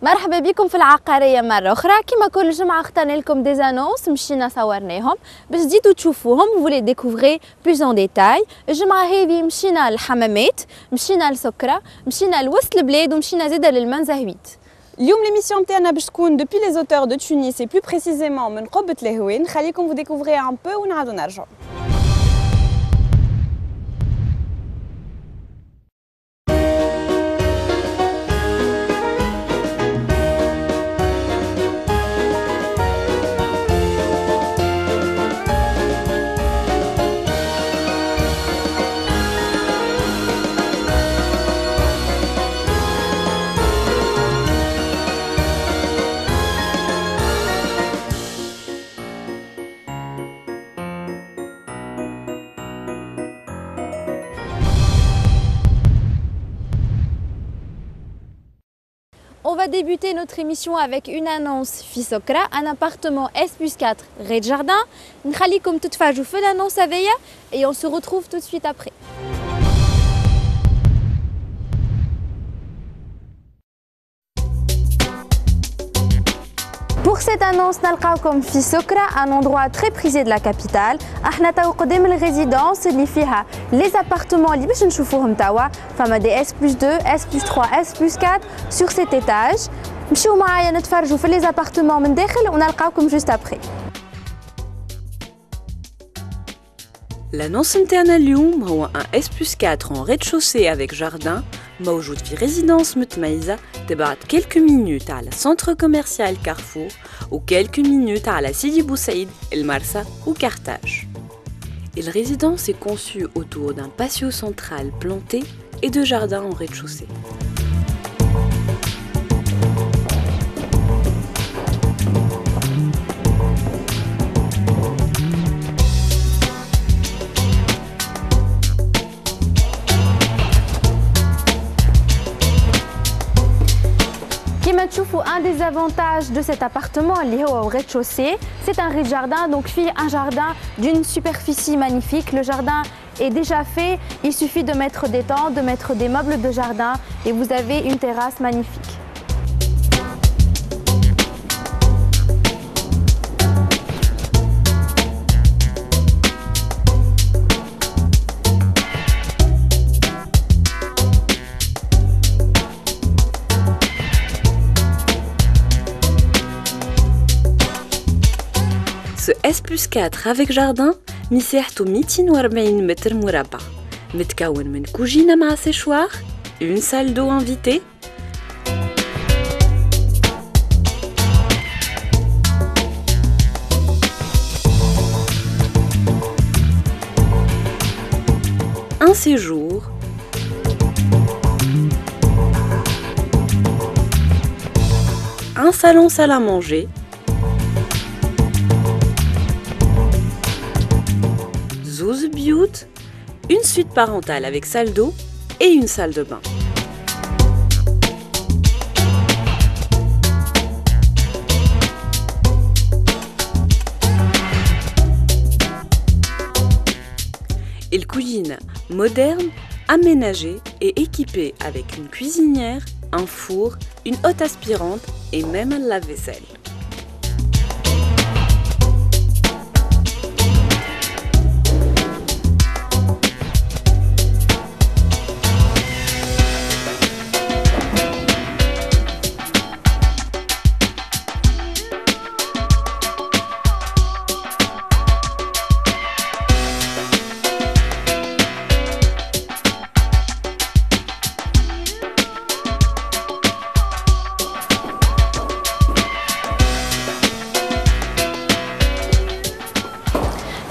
مرحبا بكم في العقارية مرة أخرى. كما كل جمعة اخترنا لكم دي زانونس مشينا صورناهم باش تزيدوا تشوفوهم وفولي ديكوفغي بلوز اون ديتاي. الجمعة هذه مشينا للحمامات، مشينا لسكرة، مشينا لوسط البلاد ومشينا زادا للمنزهويت. اليوم l'émission نتاعنا باش تكون depuis les hauteurs de Tunis et plus précisément من قبة الهوين. خليكم vous découvrir un peu ونعاودوا نرجعوا. On va débuter notre émission avec une annonce Fisokra, un appartement S+4 rez-de-jardin. نخليكم تتفرجوا في l'annonce هذيا et on se retrouve tout de suite après. Pour cette annonce, نلقاوكم في سكرة, un endroit très prisé de la capitale. احنا تو قدام الريزيدونس اللي فيها les appartements اللي باش نشوفوهم توا. فما دي S+2, S+3, S+4 sur cet étage. مشيو معايا نتفرجوا في les appartements من داخل ونلقاوكم juste après. L'annonce نتاعنا اليوم هو un S+4 en rez-de-chaussée avec jardin موجود في résidence متميزة تبعد quelques minutes على centre commercial Carrefour ou quelques minutes على Sidi Bou Saïd, El Marsa ou Carthage. Et la résidence est conçue autour d'un patio central planté et de jardins en rez-de-chaussée. Un des avantages de cet appartement au rez-de-chaussée, c'est un rez-de-jardin, donc un jardin d'une superficie magnifique. Le jardin est déjà fait, il suffit de mettre des tentes, de mettre des meubles de jardin et vous avez une terrasse magnifique. Ce S+4 avec jardin مساحته 240 متر مربع متكون من كوجينة مع séchoir, une salle d'eau invitée, un séjour, un salon salle à manger, une suite parentale avec salle d'eau et une salle de bain. Une cuisine moderne, aménagée et équipée avec une cuisinière, un four, une hotte aspirante et même un lave-vaisselle.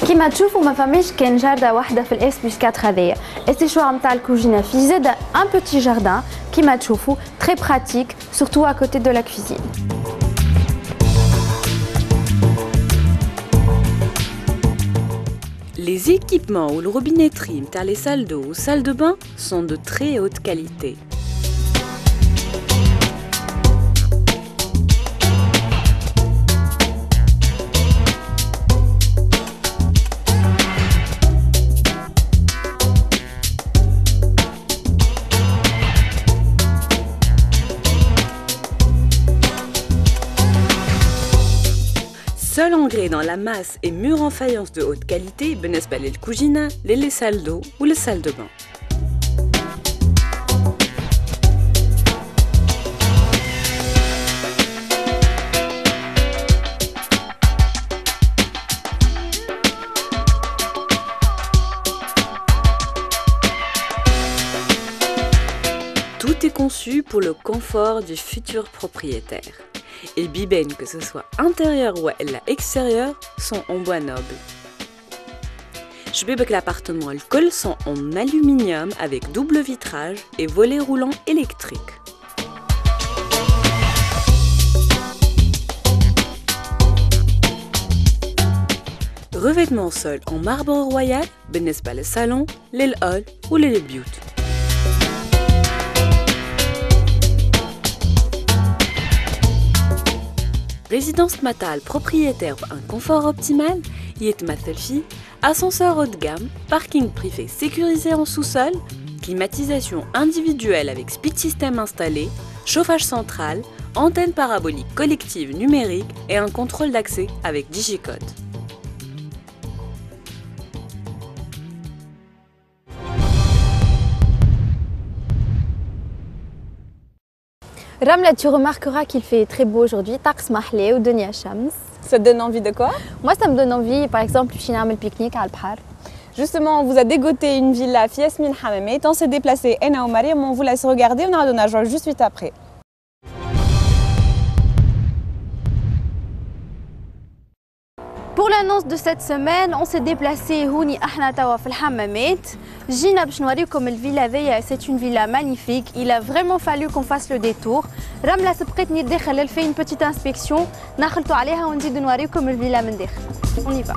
كما تشوفوا ما فماش كان جاردة واحدة في الاس بلس 4 هذايا. السيشوار نتاع الكوجينة فيه زاد ان بوتي جاردان كما تشوفوا très pratique surtout à côté de la cuisine. Les équipements ou le robinetterie dans les salles d'eau ou salles de bain sont de très haute qualité. seul engrais dans la masse et murs en faïence de haute qualité, بالنسبة للكوجينة, les salles d'eau ou les salles de bain. Tout est conçu pour le confort du futur propriétaire. Et bibènes, que ce soit intérieur ou extérieur, sont en bois noble. Je veux que l'appartement et le col sont en aluminium avec double vitrage et volets roulants électriques. Revêtement sol en marbre royal, بالنسبة le salon, les halls ou les buts. Résidence matale propriétaire un confort optimal, يتمثل فيه ascenseur haut de gamme, parking privé sécurisé en sous-sol, climatisation individuelle avec speed system installé, chauffage central, antenne parabolique collective numérique et un contrôle d'accès avec digicode. Ramla, tu remarqueras qu'il fait très beau aujourd'hui, Taqs Mahlé ou Dunya Shams. Ça te donne envie de quoi? Moi, ça me donne envie, par exemple, je suis un pique-nique à Al-Bahar. Justement, on vous a dégoté une villa Yasmine Hammamet. On s'est déplacé, Ena ou Mariam, on vous laisse regarder, on a donné un juste suite après. Pour l'annonce de cette semaine, on s'est déplacé Houni Ahna Tawa fil Hammamet. Jina باش نوريكم الفيلا ذي, c'est une villa magnifique. Il a vraiment fallu qu'on fasse le détour. Ramla سبقتني الداخل, elle fait une petite inspection. نخلطوا عليها ونزيد نوريكم الفيلا من داخل. On y va.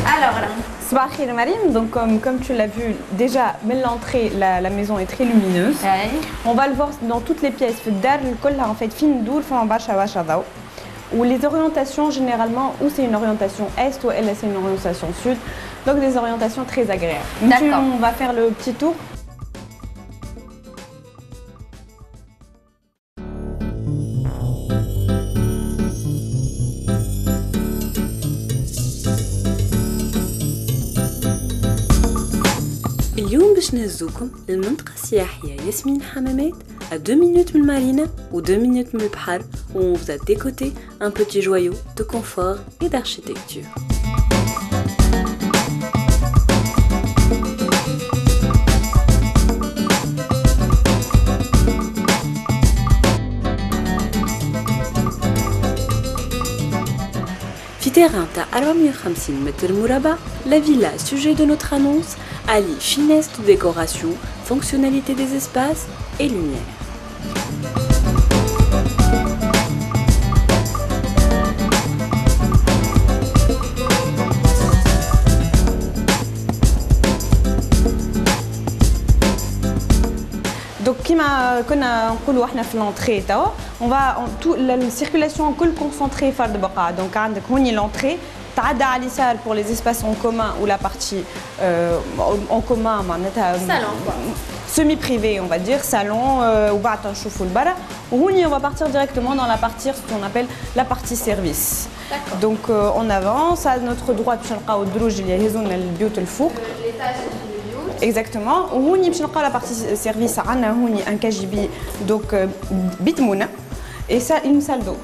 Alors là. Sabahir Marim, donc comme tu l'as vu, déjà, mais l'entrée, la maison est très lumineuse. Ouais. On va le voir dans toutes les pièces. En fait, fine dour, où les orientations, généralement, ou c'est une orientation est, ou elle, c'est une orientation sud. Donc des orientations très agréables. D'accord. On va faire le petit tour. اليوم باش نهزوكم للمنطقة السياحية ياسمين حمامات à 2 minutes من المارينا ou 2 minutes من البحر où on vous a décoté un petit joyau de confort et d'architecture. في terrain à 450 mètres مربع, la villa sujet de notre annonce allie finesse de décoration, fonctionnalité des espaces et lumière. Donc, كما كنا نقولوا احنا في l'entrée توا, on va la circulation كل concentrée فرد بقعة. Donc عندك هوني l'entrée, تعدى على اليسار pour les espaces en commun ou la partie en commun معناتها semi-privé, on va dire, salon وبعد نشوفوا البرا. وهوني on va partir directement dans la partie ce qu'on appelle la partie service. Donc on avance à notre droite باش نلقاو الدروج اللي يهزونا للبيوت الفوق. Exactement. وهوني باش نلقاو la partie service عندنا هوني un KGB donc بيتمونه. Et ça, une salle d'eau.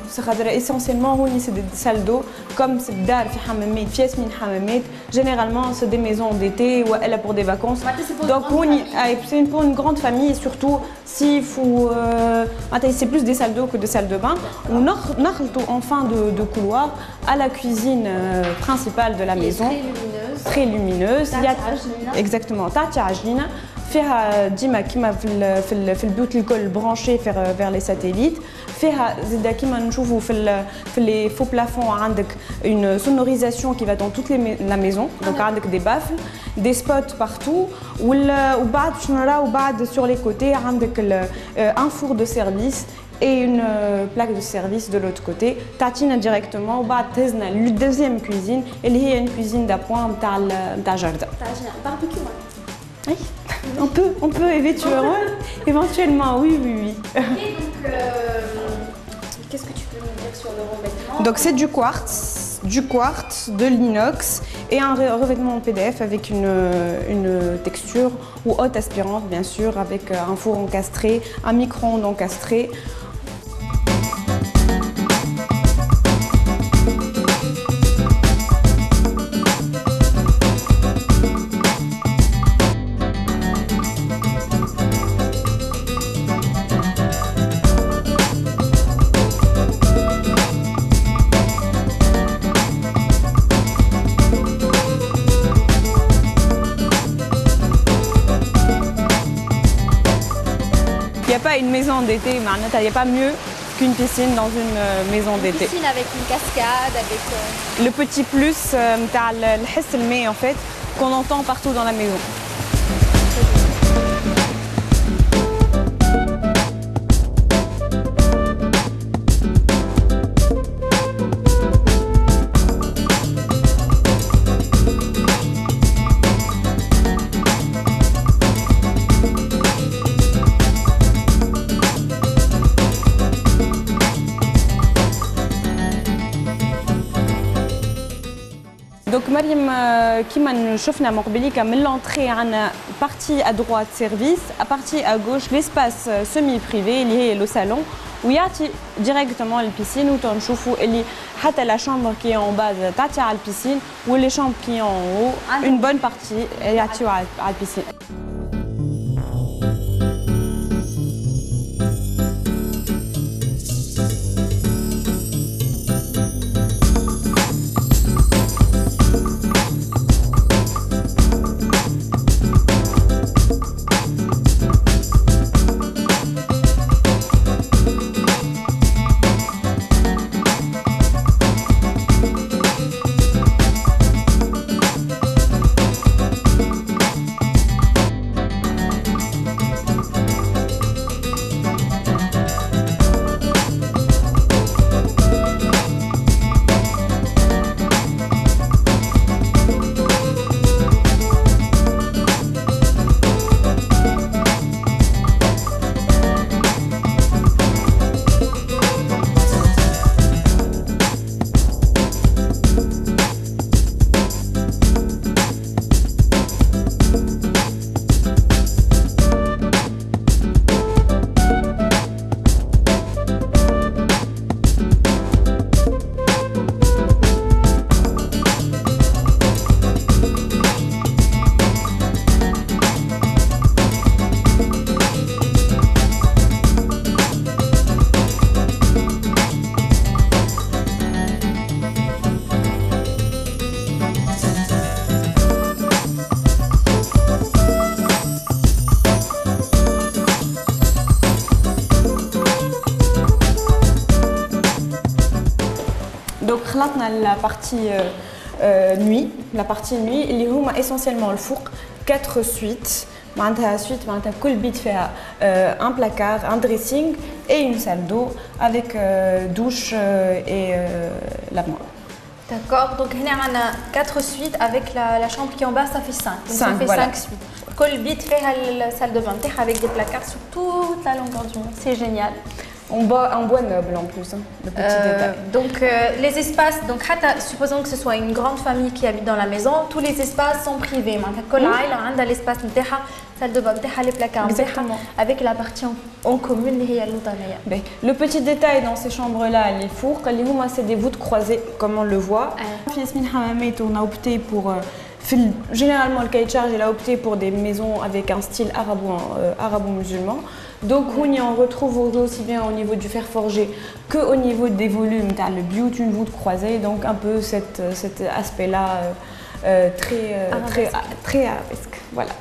Essentiellement, c'est des salles d'eau comme c'est dar fi Hammamet, fi Yasmine Hammamet. Généralement, c'est des maisons d'été ou elle est pour des vacances. Donc, c'est pour une grande famille, surtout s'il faut. C'est plus des salles d'eau que des salles de bain. On a en fin de couloir à la cuisine principale de la maison. Très lumineuse. Exactement. Tati Ajlina. فيها ديما كيما في البيوت الكل برانشي vers les satellites. فيها زيدا كيما نشوفوا في les faux plafonds عندك une sonorisation qui va dans toute la maison. Donc عندك des baffles, des spots partout. وبعد باش نراو بعد sur les côtés عندك un four de service et une plaque de service de l'autre côté. تعطينا directement وبعد تهزنا la deuxième cuisine اللي هي une cuisine d'appoint نتاع الجردة. barbecue. Oui, on peut éventuellement, oui. Et donc, qu'est-ce que tu peux nous dire sur le revêtement? Donc c'est du quartz, de l'inox et un revêtement en PDF avec une texture ou haute aspirante bien sûr, avec un four encastré, un micro-ondes encastré. Il n'y a pas une maison d'été, il n'y a pas mieux qu'une piscine dans une maison d'été. Une piscine avec une cascade, avec... Le petit plus, en fait, qu'on entend partout dans la maison. Donc Mariam, كيما شفنا مقبلي من l'entrée عندنا partie à droite service, à partie à gauche l'espace semi-privé اللي هي le salon ويعطي directement البيسين وتنشوفوا اللي حتى la chambre qui est en bas تعطي على البيسين و les chambres qui sont en haut une bonne partie يعطيو على البيسين. Donc la partie nuit, اللي هما essentiellement le four 4 suites. معناتها suite معناتها كل بيت فيها un placard, un dressing et une salle d'eau avec douche et lavement. D'accord, donc on a 4 suites avec la chambre qui est en bas, ça fait 5. Donc 5, ça fait voilà. 5 suites. Kol bit fait la salle de bain avec des placards sur toute la longueur du mur. C'est génial. En bois noble en plus, hein, le petit détail. Donc les espaces, donc supposons que ce soit une grande famille qui habite dans la maison, tous les espaces sont privés. Kol aïla a l'espace نتاعها, salle de bain نتاعها, les placards نتاعها, avec la partie en commune اللي هي الوطنية. Le petit détail dans ces chambres-là, les fours, c'est des voûtes croisées comme on le voit. Yasmine Hammamet, on a opté pour généralement le cahier de charge, il a opté pour des maisons avec un style arabo-musulman. Donc on retrouve aussi bien au niveau du fer forgé que au niveau des volumes, tu as le biout, une voûte croisée, donc un peu cet aspect-là très arabesque. Voilà.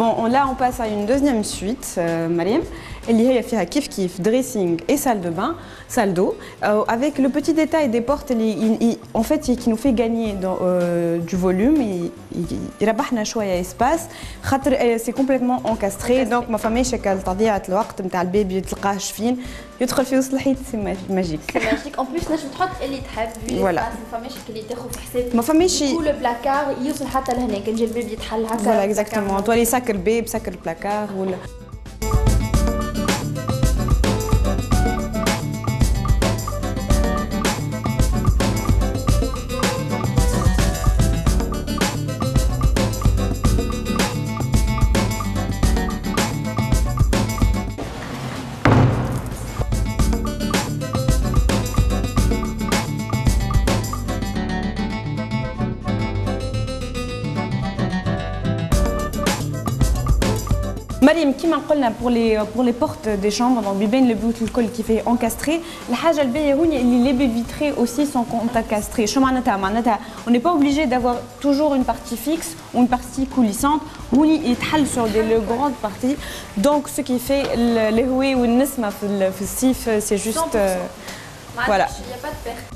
Bon, là on passe à une deuxième suite, Mariam. Il y a kif dressing et salle de bain, salle d'eau, avec le petit détail des portes en fait qui nous fait gagner du volume. Il rabahna choya espace. C'est complètement encastré, donc ma famille شكل تضييع الوقت نتاع البيبي تلقاه شفين يدخل في وسط الحيط سي ماجيك. C'est magique. En plus نجم تحط اللي تحب. Voilà. ما فماش اللي تاخذ في حساب. ما فماش كل بلاكار يوصل حتى لهنا كان جا البيبي يتحل هكا. Voilà exactement. Toi les sacs le bébé, sac le placard ou Mariam, qui m'a dit pour les portes des chambres, donc bien le but le col qui fait encastré, la haja le les baies vitrées aussi sont encastrées. On n'est pas obligé d'avoir toujours une partie fixe ou une partie coulissante. On est sur des grandes parties. Donc ce qui fait les houées ou le nisma c'est juste voilà. Il n'y a pas de perte.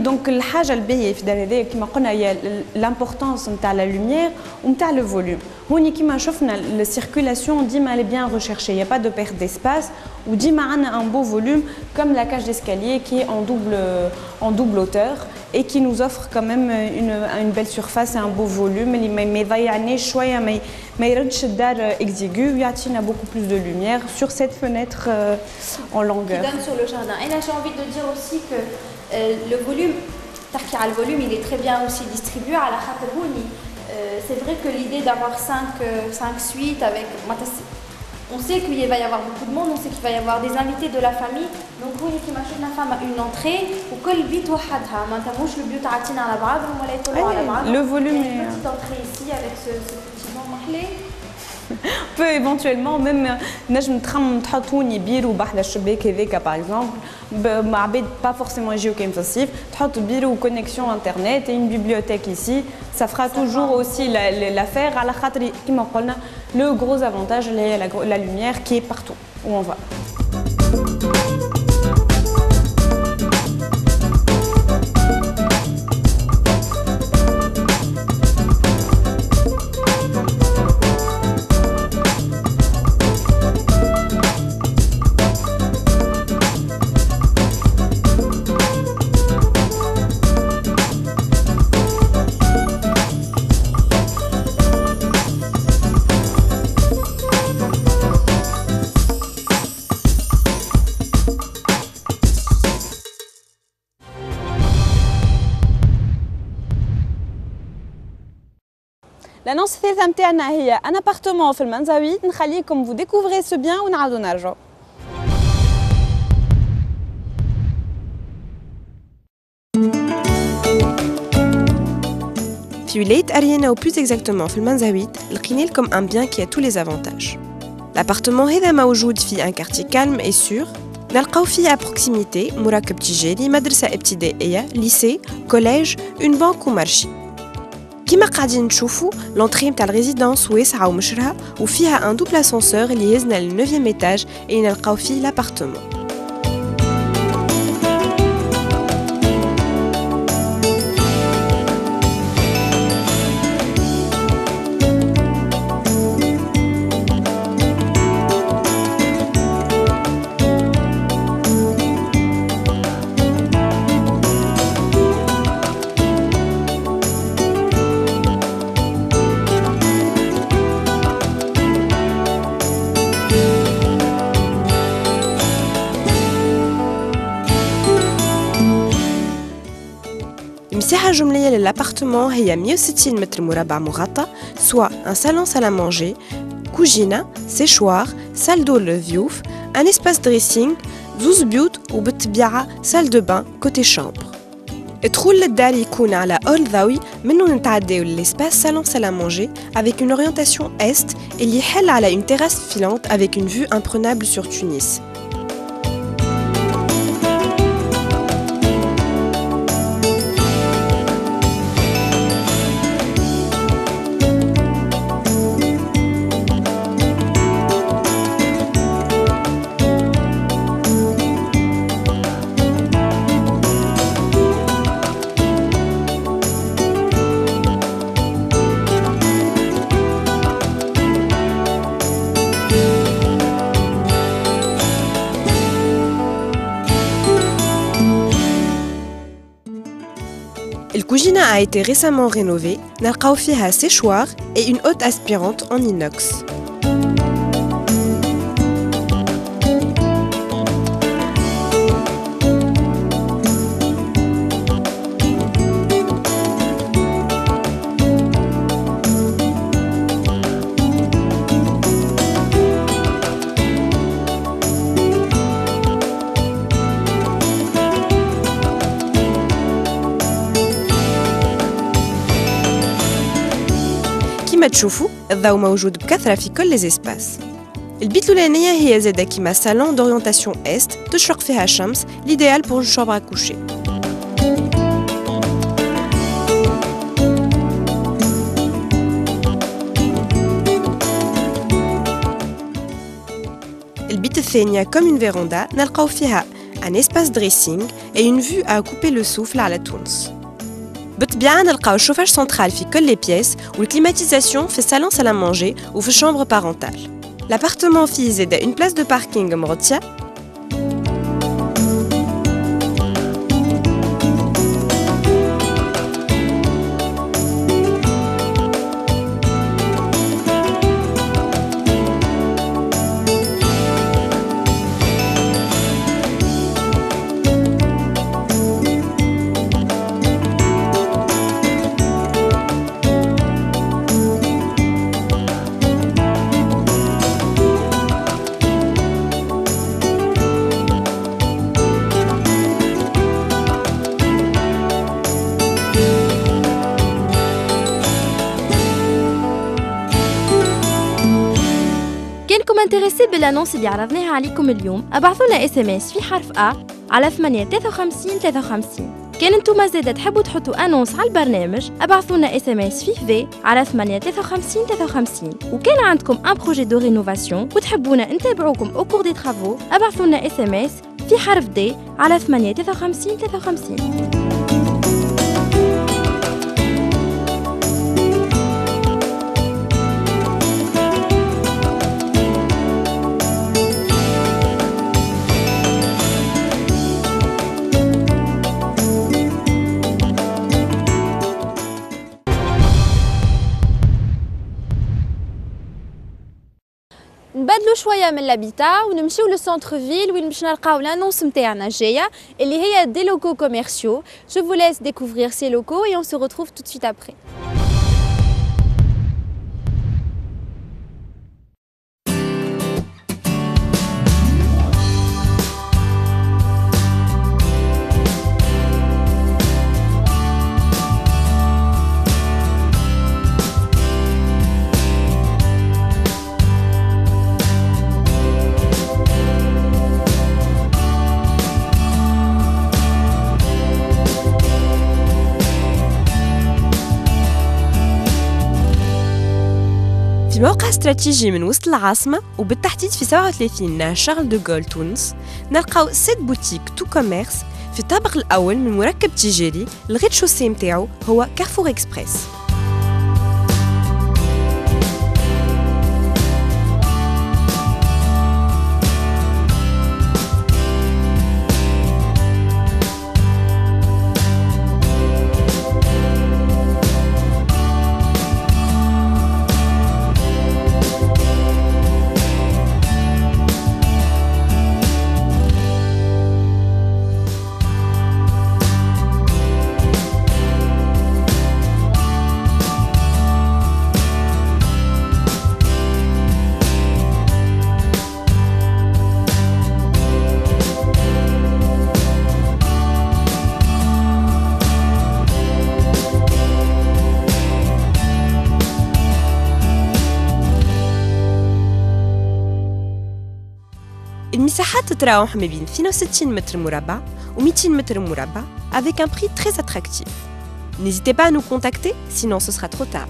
Donc الحاجه الباهيه في دار هذايا كما قلنا هي l'importance نتاع la lumière ونتاع le volume. هوني كما شفنا la circulation ديما elle est bien recherchée, il n'y a pas de perte d'espace وديما عندنا un beau volume comme la cage d'escalier qui est en double hauteur et qui nous offre quand même une belle surface et un beau volume اللي ما يضيعناش شويه ما يردش الدار exigu ويعطينا beaucoup plus de lumière sur cette fenêtre en longueur. Qui donne sur le jardin. Et là j'ai envie de dire aussi que le volume, le volume il est très bien aussi distribué à la Khaterhouni. C'est vrai que l'idée d'avoir 5 suites avec... On sait qu'il va y avoir beaucoup de monde, on sait qu'il va y avoir des invités de la famille. Donc oui, qui m'achète la femme à une entrée ou que le but le but à la bras, le volume est... Une petite entrée ici avec ce petit banc marlé. peut éventuellement même نجم تحطوني بيرو بحدا الشباك هذاك par exemple مع عباد pas forcément يجيو كاين في الصيف تحط بيرو connexion internet et une bibliothèque ici ça fera toujours aussi l'affaire على خاطر كما قلنا le gros avantage اللي هي la lumière qui est partout où on va. L'annonce الثالثة نتاعنا هي un appartement في المنزويت نخليكم vous découvrez ce bien ونعاودو نرجعو. في ولاية أريانا ou plus exactement في المنزويت لقينا لكم un bien qui a tous les avantages. L'appartement هذا موجود في un quartier calme et sûr. نلقاو فيه à proximité مراكب تجاري، مدرسة ابتدائية، lycée، collège، une banque ou marché. كما قاعدين نشوفوا لونطري نتاع الريزيدونس واسعه ومشرها وفيها ان دوبل اسانسور اللي يهزنا لل 9 ايتاج اللي نلقاو فيه لابارتمون. المساحة الجملية للابارتمون هي 160 متر مربع مغطى، سواء un salon salle à manger, كوجينة، séchoir, salle d'eau للضيوف، un espace dressing، زوز بيوت وبالطبيعة salle de bain côté chambre. الدخول للدار يكون على أول ضوي منه نتعداو للespace salon salle à manger avec une orientation est اللي يحل على une terrasse filante avec une vue imprenable sur Tunis. La cuisine a été récemment rénovée, نلقاو فيها séchoir et une haute aspirante en inox. كما تشوفوا الضوء موجود بكثرة في كل الاسباس. البيت الأولانية هي زادة كيما salon d'orientation est تشرق فيها الشمس l'idéal pour une chambre à coucher. البيت الثانية comme une véranda نلقاو فيها un espace dressing et une vue à couper le souffle على تونس. بالطبيعة نلقاو الشوفاج سنترال في كل لي بيس والكليماتيزاسيون في الصالون سال مانجي وفي الشامبر بارونتال. لابارتمون فيه زاده اون بلاس دو باركينغ مغطية. كنتم انتريسي بالانونس اللي عرضناها عليكم اليوم ابعثوا لنا اس ام اس في حرف ا على 853 53. كان انتم زاده تحبوا تحطوا انونس على البرنامج ابعثوا لنا اس ام اس في في على 853 53. وكان عندكم ان بروجي دو رينوفاسيون وتحبونا نتابعوكم او كور دي ترافو ابعثوا لنا اس ام اس في حرف دي على 853 53. نبدلوا شويه من لابيتا ونمشيو للسونتر فيل وين باش نلقاو لانونس نتاعنا الجايه اللي هي دي لوكو كوميرسيو. Je vous laisse découvrir ces locaux et on se retrouve tout de suite après. في موقع استراتيجي من وسط العاصمة وبالتحديد في 37 نهر شارل دو غول تونس نلقاو 7 بوتيك تو كوميرس في الطابق الأول من مركب تجاري. الريد شوسي متاعو هو كارفور إكسبريس. المساحات تتراوح ما بين 62 متر مربع و 200 متر مربع avec un prix très attractif. N'hésitez pas à nous contacter, sinon ce sera trop tard.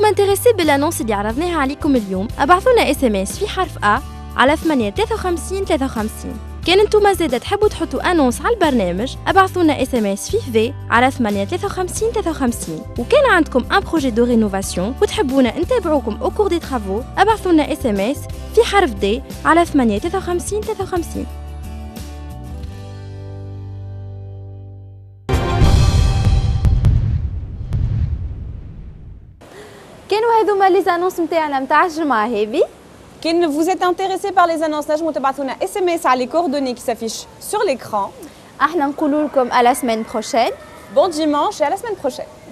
كنتم انتريسي بالانونس اللي عرضناها عليكم اليوم ابعثونا اس ام اس في حرف ا على 853 53. كان انتم زاده تحبوا تحطوا انونس على البرنامج ابعثونا اس ام اس في في على 853 53. وكان عندكم ان بروجي دو رينوفاسيون وتحبونا نتابعوكم او كور دي ترافو ابعثونا اس ام اس في حرف دي على 853 53. كانوا هذوما لي زانونس نتاعنا نتاع الجمعه هذه. Quand vous êtes intéressé par les annonces, نجموا تبعثونا SMS على les coordonnées qui s'affichent sur l'écran. احنا نقولوا لكم à la semaine prochaine. Bon dimanche et à la semaine prochaine.